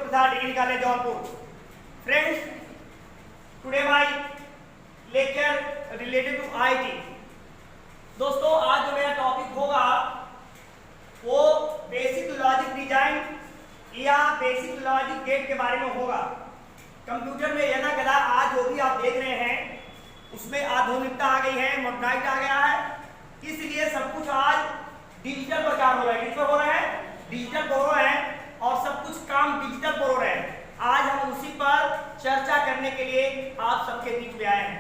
Prasad degree college Jaunpur. Friends, today my lecture related to IT. दोस्तों, आज जो मेरा टॉपिक होगा वो बेसिक लॉजिक डिजाइन या बेसिक लॉजिक गेट के बारे में होगा। कंप्यूटर में यदा कदा आज जो भी आप देख रहे हैं उसमें आधुनिकता आ गई है, मॉडर्नाइज आ गया है, इसलिए सब कुछ आज डिजिटल प्रकार हो रहा है। किस पर हो रहा है? डिजिटल पर हो रहा है और सब कुछ काम डिजिटल पर हो रहे हैं। आज हम उसी पर चर्चा करने के लिए आप सबके बीच में आए हैं।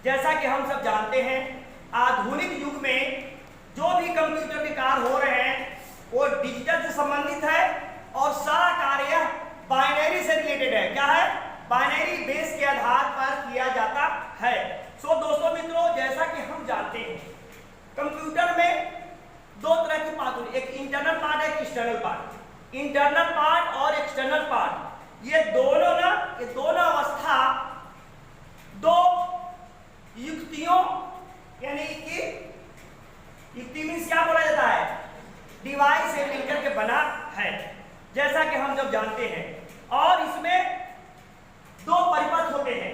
जैसा कि हम सब जानते हैं, आधुनिक युग में जो भी कंप्यूटर के कार्य हो रहे हैं वो डिजिटल से संबंधित है और सारा कार्य बाइनरी से रिलेटेड है। क्या है? बाइनरी बेस के आधार पर किया जाता है। सो दोस्तों मित्रों, जैसा कि हम जानते हैं कंप्यूटर में दो तरह की पार्ट होती है, एक इंटरनल पार्ट है, एक एक्सटर्नल पार्ट। इंटरनल पार्ट और एक्सटर्नल पार्ट ये दोनों अवस्था दो युक्तियों यानी कि युक्ति मीन्स क्या बोला जाता है? डिवाइस से मिलकर के बना है, जैसा कि हम जब जानते हैं। और इसमें दो परिपथ होते हैं,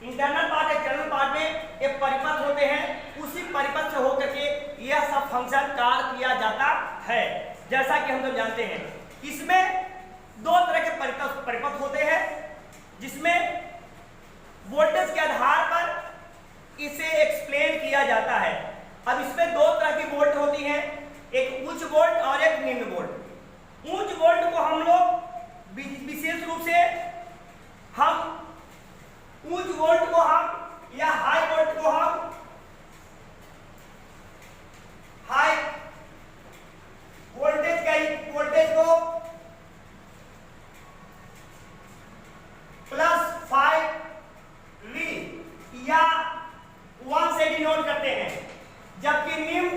इंटरनल पार्ट एक्सटर्नल पार्ट में एक परिपथ होते हैं, उसी परिपथ से होकर के यह सब फंक्शन कार्य किया जाता है। जैसा कि हम लोग जानते हैं इसमें दो तरह के परिपथ होते हैं, जिसमें वोल्टेज के आधार पर इसे एक्सप्लेन किया जाता है। अब इसमें दो तरह की वोल्ट होती हैं, एक उच्च वोल्ट और एक निम्न वोल्ट। उच्च वोल्ट को हम लोग विशेष रूप से उच्च वोल्ट को हम या हाई वोल्ट को हम हाई वोल्टेज को +5V या 1 से डिनोट करते हैं, जबकि निम्न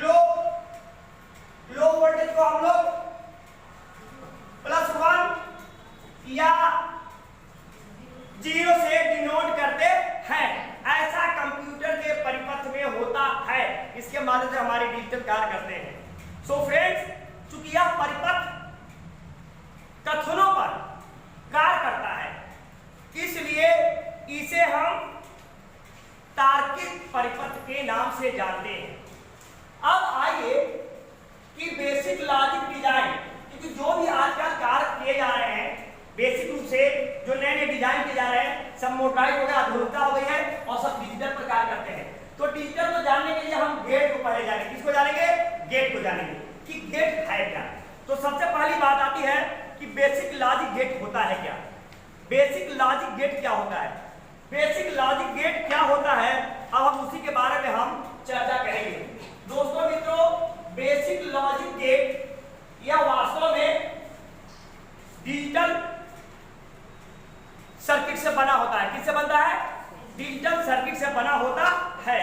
लो वोल्टेज को हम लोग +1 या 0 से डिनोट करते हैं। ऐसा कंप्यूटर के परिपथ में होता है, इसके माध्यम से हमारे डिजिटल कार्य करते हैं। सो फ्रेंड्स, चूंकि यह परिपथ कथनों पर कार्य करता है, इसलिए इसे हम तार्किक परिपथ के नाम से जानते हैं। अब आइए कि बेसिक लॉजिक डिजाइन, क्योंकि जो भी आजकल कार्य किए जा रहे हैं बेसिक रूप से जो नए नए डिजाइन किए जा रहे हैं, सब मोटराइज हो गया, आधुनिकता हो गई है और सब डिजिटल पर कार्य करते हैं। तो डिजिटल को जानने के लिए हम गेट को पहले जानेंगे। किसको जानेंगे? गेट को जानेंगे कि गेट है क्या। तो सबसे पहली बात आती है कि बेसिक लॉजिक गेट होता है क्या। बेसिक लॉजिक गेट क्या होता है? बेसिक लॉजिक गेट क्या होता है, अब हम उसी के बारे में हम चर्चा करेंगे। दोस्तों मित्रों, बेसिक लॉजिक गेट यह वास्तव में डिजिटल सर्किट से बना होता है। किससे बनता है? डिजिटल सर्किट से बना होता है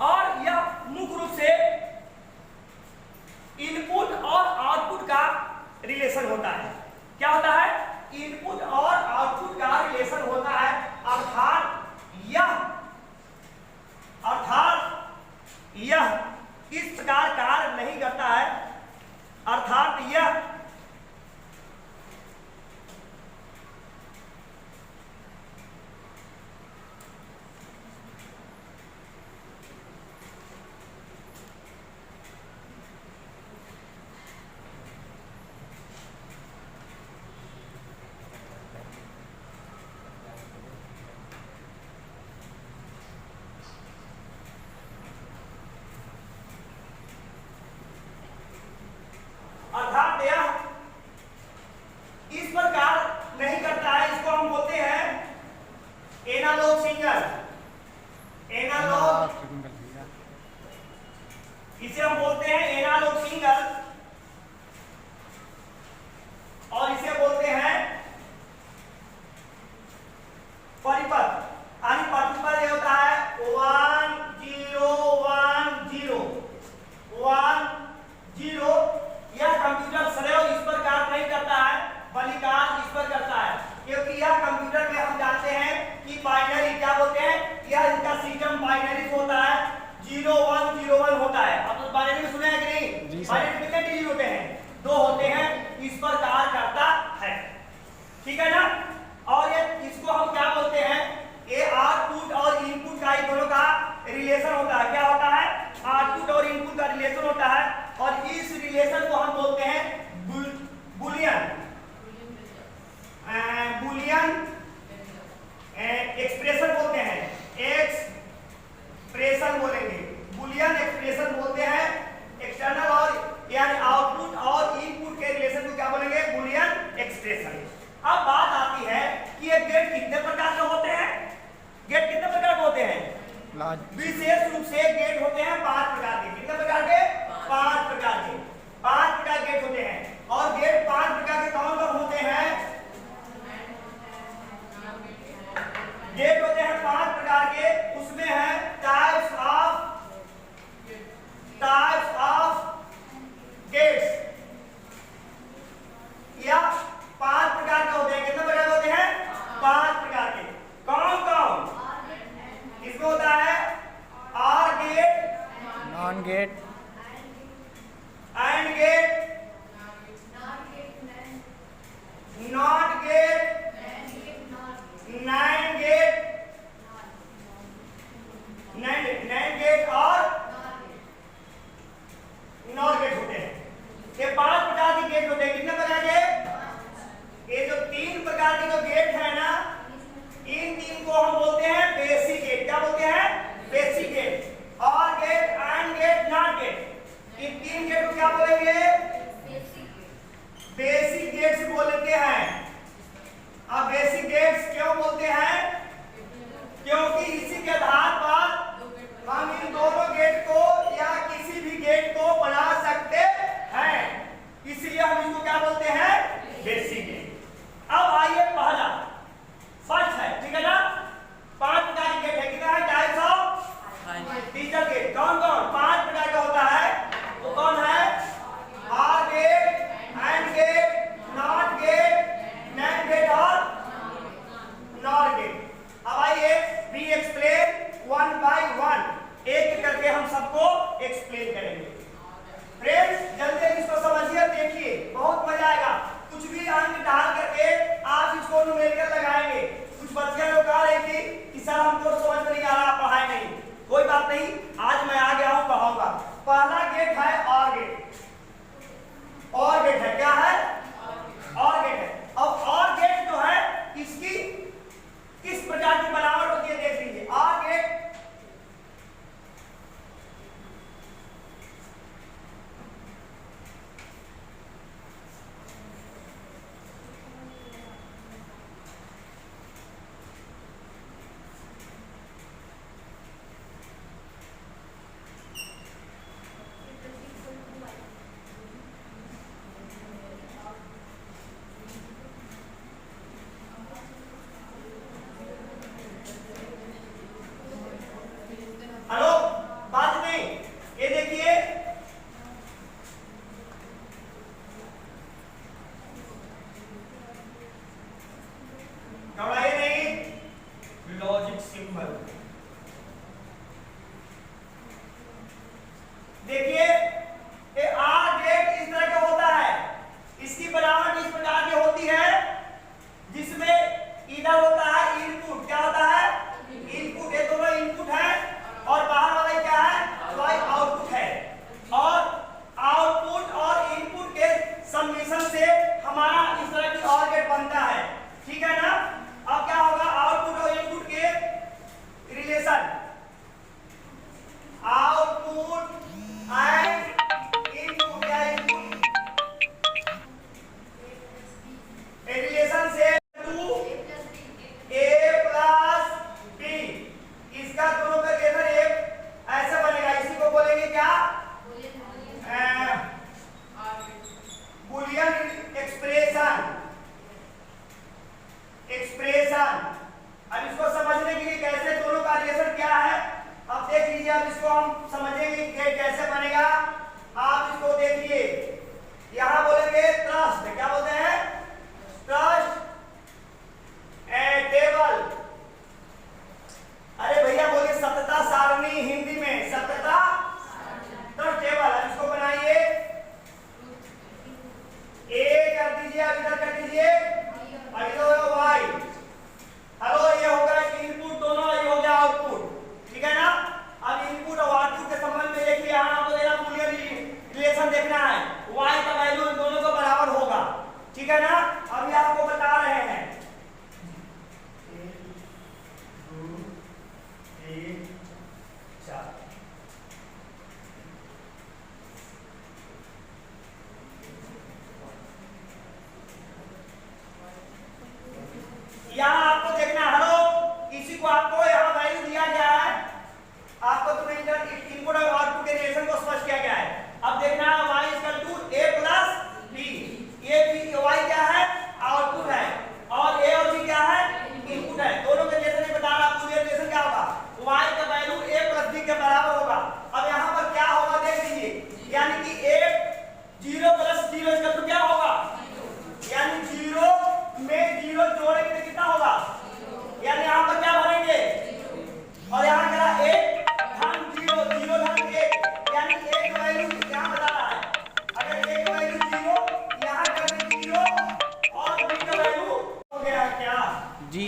और यह मुख्य रूप से इनपुट और आउटपुट का रिलेशन होता है। क्या होता है? इनपुट और आउटपुट का रिलेशन होता है। अर्थात यह इस प्रकार कार्य नहीं करता है, अर्थात यह इस प्रकार नहीं करता है। इसको हम बोलते हैं एनालॉग सिग्नल। एनालॉग, इसे हम बोलते हैं एनालॉग सिग्नल और इसे बोलते हैं परिपथ। परिपथ ये होता है 1 0 1 0 1 0। यह कंप्यूटर सदैव इस पर कार्य नहीं करता है, बल्कि कार्य इस पर करता है, क्योंकि यह कंप्यूटर में हम जानते हैं कि बाइनरी क्या बोलते हैं, यह इसका सिस्टम बाइनरी होता है, 0 1 0 1 होता है। अब तो बाइनरी में सुना है कि नहीं? बाइनरी कितने डिजिट होते हैं? 2 होते हैं। इस पर कार्य करता है। ठीक है ना। और ये इसको हम क्या बोलते हैं, ये आउटपुट और इनपुट का दोनों का रिलेशन होता है। क्या होता है, आउटपुट और इनपुट का रिलेशन होता है, और इस रिलेशन को हम बोलते हैं बुलियन एक्सप्रेशन बोलते हैं। एक्सप्रेशन बोलेंगे, बुलियन एक्सप्रेशन बोलते हैं। एक्सटर्नल और यानी आउटपुट और इनपुट के रिलेशन को क्या बोलेंगे, बुलियन एक्सप्रेशन। अब बात आती है कि ये गेट कितने प्रकार के होते हैं। गेट कितने प्रकार के होते हैं, विशेष रूप से गेट होते हैं 5 प्रकार के। कितने प्रकार के, 5 प्रकार के। 5 प्रकार गेट होते हैं। और गेट 5 प्रकार के कौन कौन होते हैं, गेट होते हैं 5 प्रकार के। उसमें है टाइप्स ऑफ गेट्स, या 5 प्रकार के होते हैं। कितने प्रकार के होते हैं, 5 प्रकार के। कौन कौन, इसमें होता है are gate, non gate, and gate, not gate, NAND gate, NAND gate और नॉर गेट होते हैं। ये 5 प्रकार के गेट होते हैं। कितने प्रकार के, ये जो 3 प्रकार के जो गेट है ना, इन 3 को हम बोलते हैं बेसिक गेट। क्या बोलते हैं, basic gate. OR gate, and gate, not gate, इन 3 गेट को क्या बोलेंगे, बेसिक गेट्स बोलते हैं। अब बेसिक गेट्स क्यों बोलते हैं, क्योंकि इसी के आधार पर हम इन दोनों गेट को या किसी भी गेट को बना सकते हैं, इसलिए हम इसको क्या बोलते हैं, बेसिक गेट। अब आइए पहला, फर्स्ट है, ठीक है ना। 5 प्रकार के गेट है। कितना है, टाइप्स ऑफ डिजिटल गेट। कौन कौन 5 प्रकार का होता है, तो कौन है, are gate, and gate, not gate, NAND gate और नॉर गेट। अब आइए we explain one by one,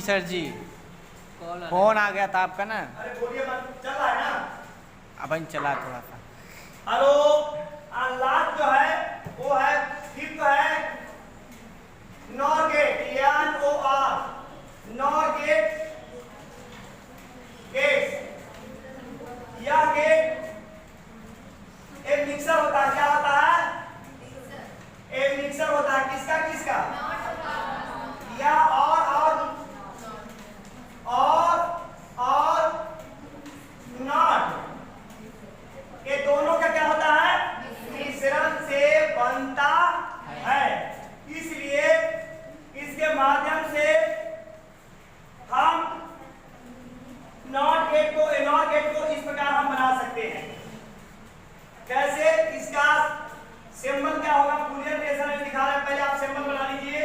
जी सर जी, फोन आ गया था आपका ना। अरे बोलिए मत, चल रहा है ना? अपन चला थोड़ा सा। हेलो। लास्ट जो है वो है, फिफ्थ है NOR gate, NOR, NOR gate, gates. यह गेट एक मिक्सर होता है। क्या होता है? एक मिक्सर होता है। किसका किसका? या और नॉट, ये दोनों का क्या होता है? मिश्रण से बनता है। इसलिए इसके माध्यम से हम नॉट गेट को, नॉट गेट को इस प्रकार हम बना सकते हैं। कैसे? इसका सिंबल क्या होगा? बूलियन रिलेशन में दिखा रहे हैं, पहले आप सिंबल बना लीजिए।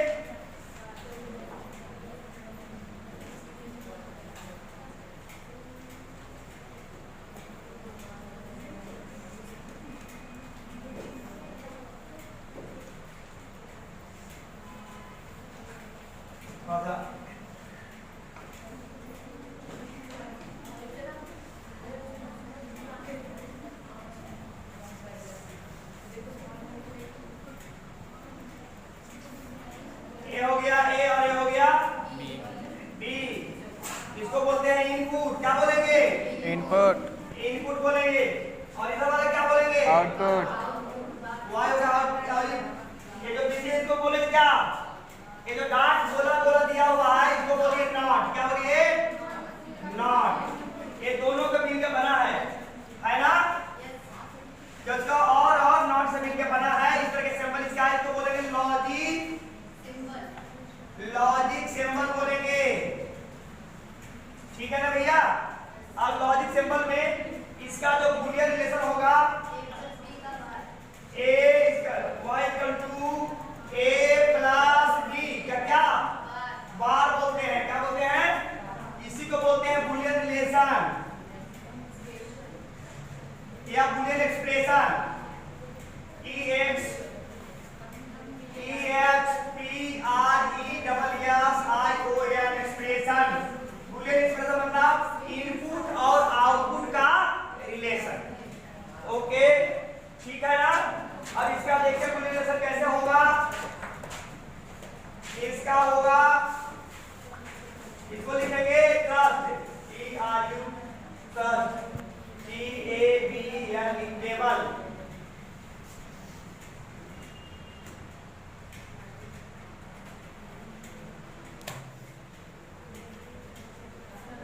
ए हो गया ए और ये हो गया बी। इसको बोलते हैं इनपुट। क्या बोलेंगे? इनपुट। इनपुट बोलेंगे। और इधर वाले क्या बोलेंगे? आउटपुट। वाई होगा आउटपुट। ये जो बीच है इसको बोलेंगे क्या? ये जो डॉट गोला दिया हुआ है इसको बोलिए नॉट। क्या बोलिए? नॉट। ये दोनों का मिलकर बना है ना? जिसका और नॉट से मिलकर बना है। इस तरह के सिंबल इसका है, इसको बोलेंगे लॉजिक सिंबल। लॉजिक सिंबल बोलेंगे। ठीक है ना भैया? और लॉजिक सिंबल में इसका जो बूलियन रिलेशन होगा a y to a plus b, क्या बार बोलते हैं। क्या बोलते हैं? इसी को बोलते हैं बूलियन रिलेशन या Boolean expression. EXPRESSION expression. Boolean expression मतलब इनपुट और आउटपुट का रिलेशन। ओके, ठीक है ना? अब इसका देखिए बूलियन रिलेशन कैसे होगा। इसका होगा, इसको लिखेंगे trust, TRU trust, TABL table.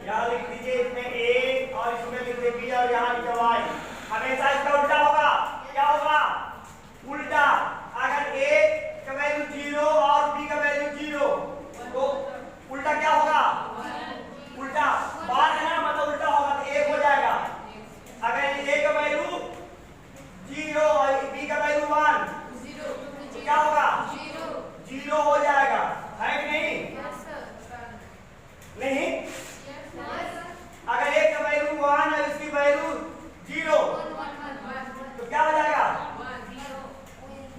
यहाँ लिख दीजिए, इसमें A और इसमें लिख दीजिए B और यहाँ लिखे Y। हमेशा इसका उल्टा होगा। क्या होगा? उल्टा। अगर A का वैल्यू 0 और B का वैल्यू 0 तो उल्टा क्या होगा? उल्टा। बात है ना, मतलब उल्टा होगा तो 1 हो जाएगा। अगर A का वैल्यू 0 और B का वैल्यू 1 तो क्या होगा? 0 हो जाएगा। है कि नहीं? नहीं? अगर A का वैल्यू 1 और इसकी वैल्यू 0 तो क्या हो जाएगा?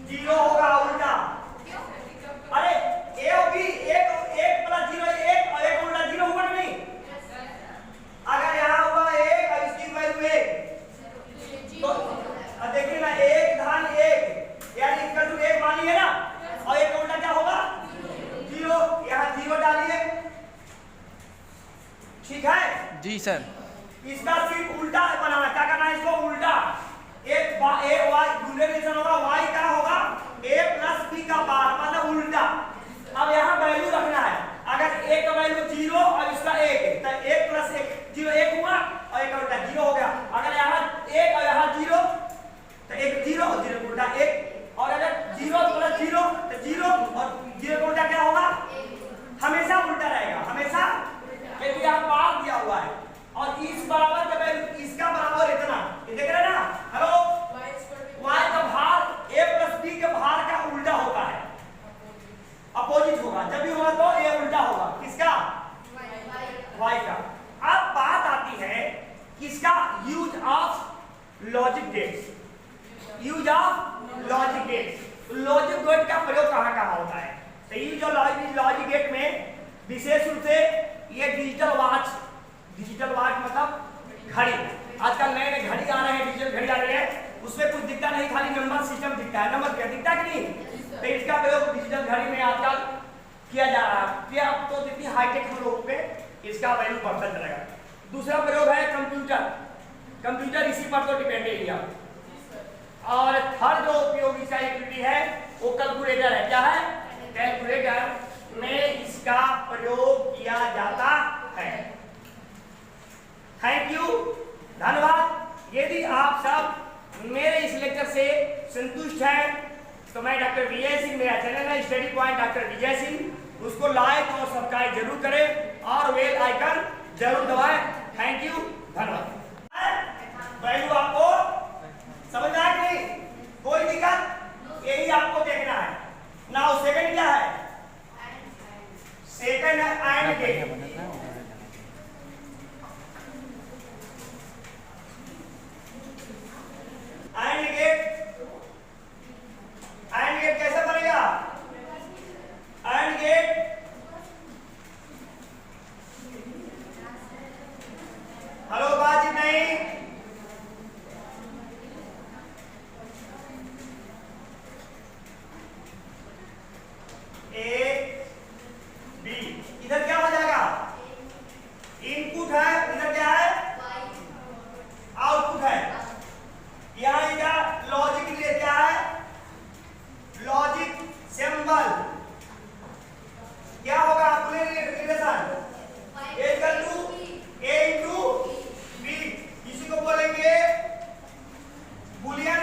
0 होगा, उल्टा। अरे A और B, 1 प्लस 0 1 और 1 उल्टा 0 हुआ नहीं? अगर यहाँ हुआ 1 और इसकी वैल्यू 1 तो देखिए ना, 1 धन 1 यानी इसका तो 1 मानिए ना, और 1 उल्टा क्या होगा? 0। यहाँ 0 डालिए। ठीक है? जी सर। इसका सिर्फ उल्टा बनाना। क्या करना है? इसको उल्टा। एक y बूलियन रिलेशन होगा, y क्या होगा? a प्लस b का बार, मतलब उल्टा। अब यहाँ वैल्यू रखना है। अगर a का वैल्यू 0 और इसका 1 तो 1 प्लस 1 0 1 हुआ और 1 उल्टा 0 हो गया। अगर यहाँ 1 और यहाँ 0 तो 1 0 और 0 उल्टा 1, और अगर 0 प्लस 0 तो 0 और 0 उल्टा क्या होगा? हमेशा उल्टा रहेगा, हमेशा, क्योंकि यहाँ बार दिया हुआ है। और इस बराबर का वैल्यू इसका बराबर इतना, ये देख रहे हैं ना? हेलो, y का भार a प्लस b के भार का उल्टा होता है, अपोजिट होगा। जब भी होगा तो ये उल्टा होगा। किसका? y का। अब बात आती है किसका? Use of logic gates. Use of logic gates. Logic gate का प्रयोग कहाँ कहाँ होता है? तो ये जो लॉजिक गेट में विशेष रूप से ये डिजिटल वॉच मतलब घड़ी, आजकल नए नए घड़ी आ रहे हैं, डिजिटल घड़ी आ रही है, उसमें कुछ दिखता नहीं, खाली नंबर सिस्टम दिखता है, नंबर क्या दिखता कि नहीं, तो इसका प्रयोग डिजिटल घड़ी में आजकल किया जा रहा है। कि अब तो जितनी हाईटेक हम लोग पे इसका वैल्यू बढ़ता चलेगा। दूसरा प्रयोग है कंप्यूटर इसी पर तो डिपेंड है। और थर्ड जो उपयोग इसका एक्टिविटी है वो कैलकुलेटर है। क्या है? कैलकुलेटर में इसका प्रयोग किया जाता है। थैंक यू, धन्यवाद। यदि आप सब मेरे इस लेक्चर से संतुष्ट हैं तो मैं डॉक्टर विजय सिंह, मेरा चैनल है study point doctor Vijay Singh, उसको लाइक और सब्सक्राइब जरूर करें और बेल आइकन जरूर दबाएं। थैंक यू, धन्यवाद। वैल्यू आपको समझ में आया कि नहीं? कोई दिक्कत? यही आपको देखना है। नाउ सेकंड क्या है? सेकंड है एंड गेट। एंड गेट कैसे बनेगा? एंड गेट हेलो बातचीत नहीं, ए बी, इधर क्या हो जाएगा? इनपुट है, इधर क्या है? आउटपुट है। यहाँ इधर लॉजिक के लिए क्या है? लॉजिक सिंबल क्या होगा? Relation A equal to A into B, इसी को बोलेंगे बुलियन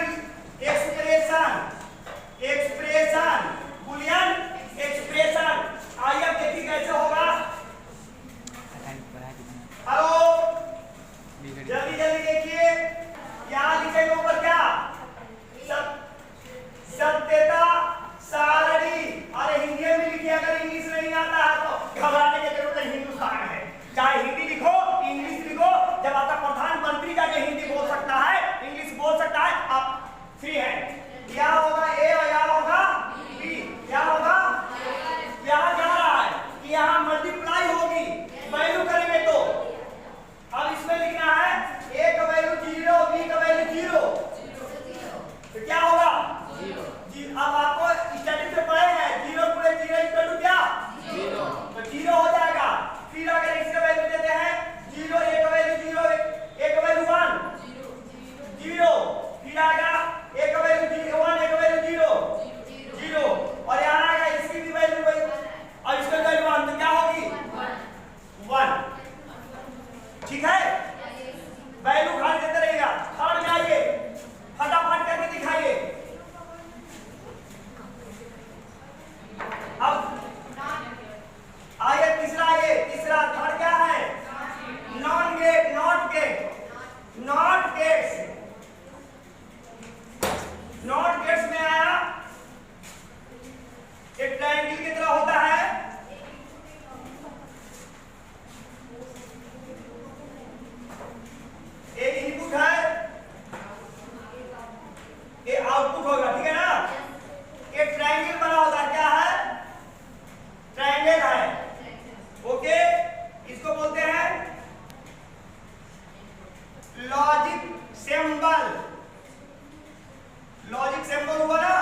एक्सप्रेशन बुलियन एक्सप्रेशन। आइए अब देखिए कैसे होगा। हेलो, जल्दी जल्दी देखिए, यहाँ लिखेंगे ऊपर क्या? सत्यता सारणी। अरे हिंदी में लिखिए, अगर इंग्लिश नहीं आता है तो घबराने की जरूरत नहीं, हिंदुस्तान है। चाहे हिंदी लिखो, इंग्लिश लिखो, जब आपका प्रधानमंत्री जाके हिंदी बोल सकता है, इंग्लिश बोल सकता है, आप फ्री हैं। क्या होगा ए और यहाँ होगा बी। क्या होगा? यहाँ जा रहा है कि यहाँ मल्टीप्लाई होगी, वैल्यू करेंगे तो अब इसमें लिखना है ए का वैल्यू 0, बी का वैल्यू 0, तो क्या होगा? अब आपको स्टैटिक से पढ़े हैं 0 पूरे 0 इक्वल टू क्या? 0, तो 0 हो जाएगा। फिर अगर इसका वैल्यू देते हैं 0, ए का वैल्यू 0, ए का वैल्यू 1 0, फिर आएगा ए का वैल्यू 1, ए का वैल्यू 0 और यहाँ आएगा इसकी भी वैल्यू और इसका वैल्यू 1, तो क्या होगी? 1। ठीक है, वैल्यू घाट देते रहेगा। थर्ड जाइए, फटाफट करके दिखाइए। अब आइए तीसरा, थर्ड क्या है? नॉट गेट्स में आया एक ट्रायंगल की तरह होता है। एक इनपुट है, एक आउटपुट होगा, ठीक है ना? एक ट्रायंगल बना होता है, क्या है? ट्रायंगल है। ओके, इसको बोलते हैं लॉजिक सिंबल हुआ ना।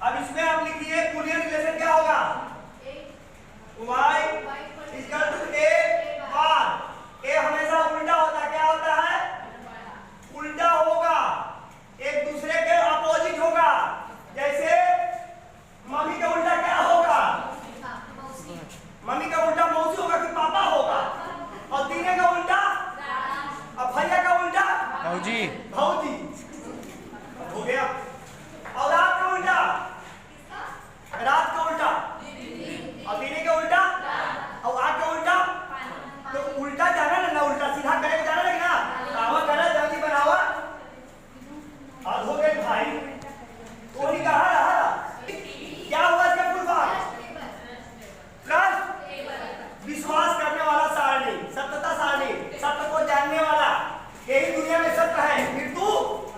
अब इसमें आप लिखिए बुलियन रिलेशन क्या होगा? y इक्वल टू a बार। ए हमेशा उल्टा होता है, क्या होता है? उल्टा होगा, एक दूसरे के अपोजिट होगा। जैसे मम्मी का उल्टा क्या होगा? मम्मी का उल्टा मौसी होगा कि पापा होगा? और दीने का उल्टा? और भैया का उल्टा? भौजी हो गया। और रात का उल्टा? और दीने का उल्टा? और आग का उल्टा? तो उल्टा जाना ना, उल्टा सीधा करे जाना लगे ना, कावा करा जल्दी बनावा। और हो गए भाई, तो नहीं कहा रहा क्या हुआ इसका फुल फॉर्म? ट्रस्ट, विश्वास करने वाला सारणी, सत्यता सारणी, सत्य को जानने वाला। यही दुनिया में सत्य है, मृत्यु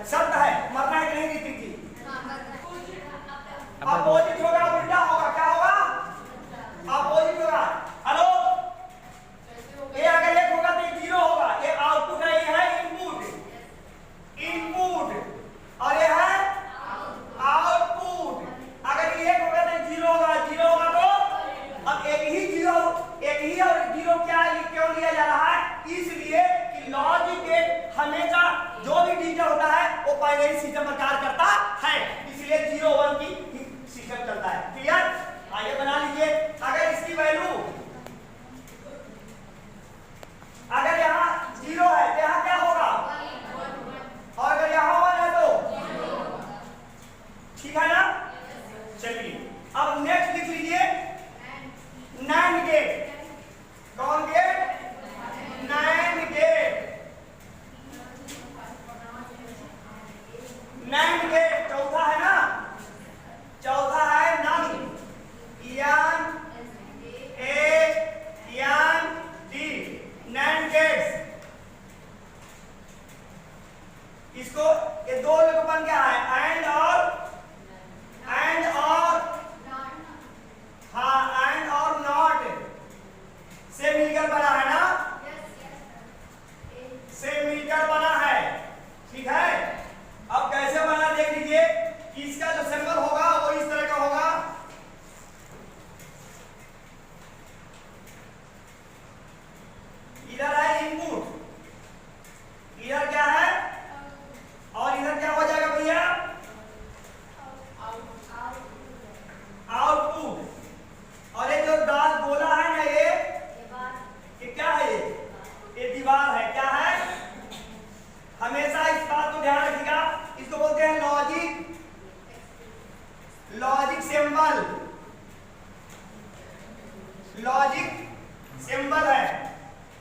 सत्य है, मरना है कि नहीं रीति की? अपोजिट होगा, उल्टा होगा, क्या होगा? अपोजिट स्टेप चलता है। क्लियर? आइए बना लीजिए। अगर इसकी वैल्यू अगर यहाँ 0 है तो यहाँ क्या होगा, और अगर यहाँ 1 है तो ठीक है ना। चलिए अब नेक्स्ट लिख लीजिए NAND गेट। कौन gate? NAND gate. NAND gate चौथा है ना, चौथा है NAND NAND गेट्स। इसको ये दो लोग बन गया है एंड और हाँ एंड और नॉट से मिलकर बना है ना, से मिलकर बना है। ठीक है, अब कैसे बना देख लीजिए। इसका जो सिंबल होगा वो इस तरह का होगा। इधर है इनपुट, इधर क्या है, और इधर क्या हो जाएगा भैया, आउटपुट। और ये जो दाल बोला है ना, ये क्या है, ये दीवार है। क्या है, हमेशा इस बात को ध्यान रखिएगा। इसको बोलते हैं लॉजिक सिंबल। लॉजिक सिंबल है,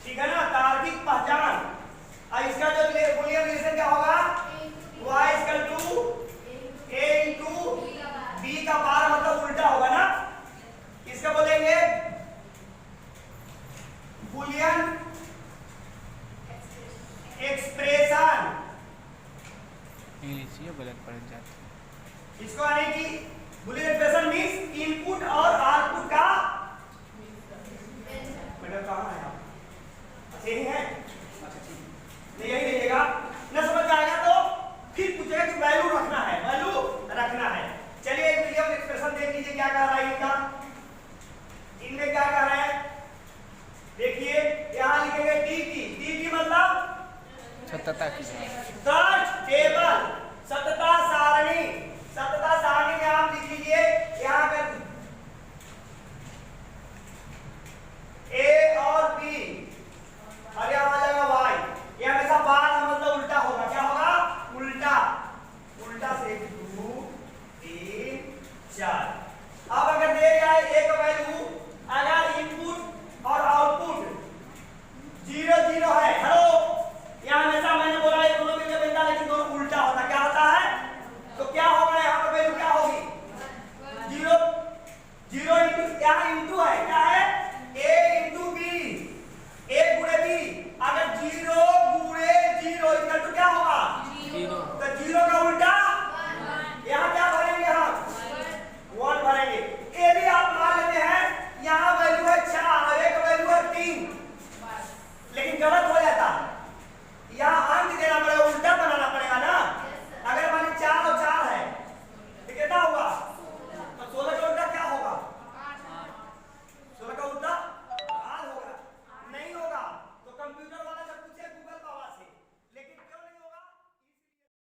ठीक है ना, तार्किक पहचान। अब इसका जो बुलियन रिलेशन क्या होगा, y = a × b का पावर मतलब उल्टा होगा ना। इसका बोलेंगे बुलियन एक्सप्रेशन। इंग्लिश ये गलत पड़ जाती। इसको यानी कि बुलियन एक्सप्रेशन मींस इनपुट और आउटपुट का बेटा कहां है आप? अच्छे ही हैं, अच्छा ठीक है, यही